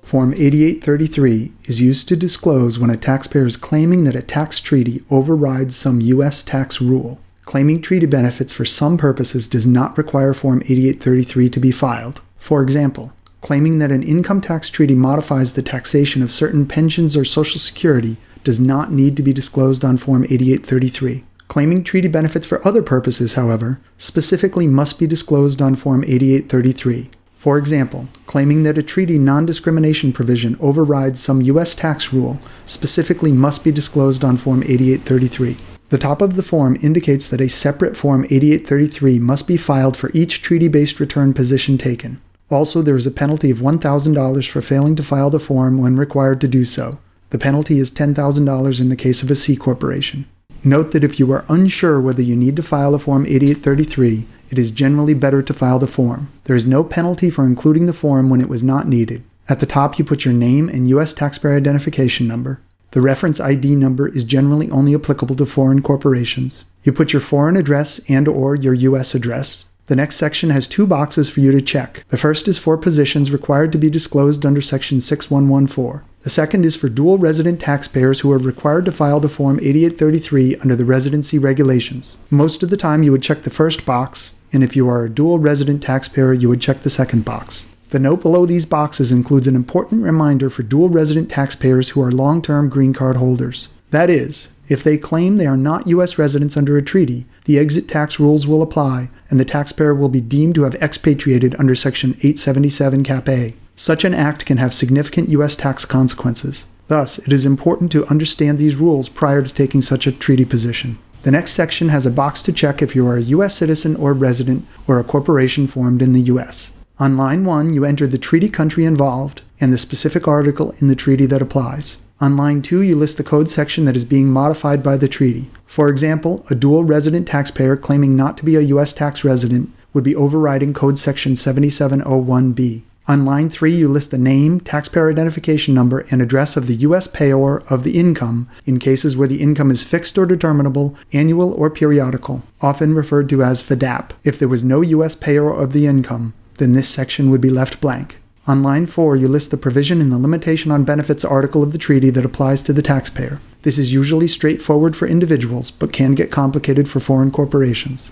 Form 8833 is used to disclose when a taxpayer is claiming that a tax treaty overrides some U.S. tax rule. Claiming treaty benefits for some purposes does not require Form 8833 to be filed. For example, claiming that an income tax treaty modifies the taxation of certain pensions or Social Security does not need to be disclosed on Form 8833. Claiming treaty benefits for other purposes, however, specifically must be disclosed on Form 8833. For example, claiming that a treaty non-discrimination provision overrides some U.S. tax rule specifically must be disclosed on Form 8833. The top of the form indicates that a separate Form 8833 must be filed for each treaty-based return position taken. Also, there is a penalty of $1,000 for failing to file the form when required to do so. The penalty is $10,000 in the case of a C corporation. Note that if you are unsure whether you need to file a Form 8833, it is generally better to file the form. There is no penalty for including the form when it was not needed. At the top, you put your name and U.S. taxpayer identification number. The reference ID number is generally only applicable to foreign corporations. You put your foreign address and/or your U.S. address. The next section has two boxes for you to check. The first is for positions required to be disclosed under Section 6114. The second is for dual resident taxpayers who are required to file the Form 8833 under the residency regulations. Most of the time you would check the first box, and if you are a dual resident taxpayer, you would check the second box. The note below these boxes includes an important reminder for dual resident taxpayers who are long-term green card holders. That is, if they claim they are not U.S. residents under a treaty, the exit tax rules will apply, and the taxpayer will be deemed to have expatriated under Section 877 Cap A. Such an act can have significant U.S. tax consequences. Thus, it is important to understand these rules prior to taking such a treaty position. The next section has a box to check if you are a U.S. citizen or resident or a corporation formed in the U.S. On line 1, you enter the treaty country involved and the specific article in the treaty that applies. On line 2, you list the code section that is being modified by the treaty. For example, a dual resident taxpayer claiming not to be a U.S. tax resident would be overriding Code Section 7701B. On line 3, you list the name, taxpayer identification number, and address of the U.S. payor of the income in cases where the income is fixed or determinable, annual or periodical, often referred to as FDAP. If there was no U.S. payor of the income, then this section would be left blank. On line 4, you list the provision in the Limitation on Benefits article of the treaty that applies to the taxpayer. This is usually straightforward for individuals, but can get complicated for foreign corporations.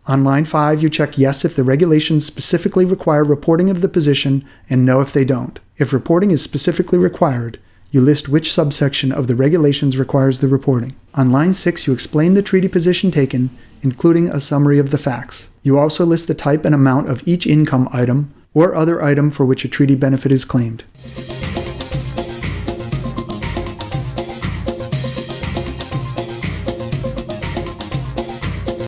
On line 5, you check yes if the regulations specifically require reporting of the position and no if they don't. If reporting is specifically required, you list which subsection of the regulations requires the reporting. On line 6, you explain the treaty position taken, including a summary of the facts. You also list the type and amount of each income item or other item for which a treaty benefit is claimed.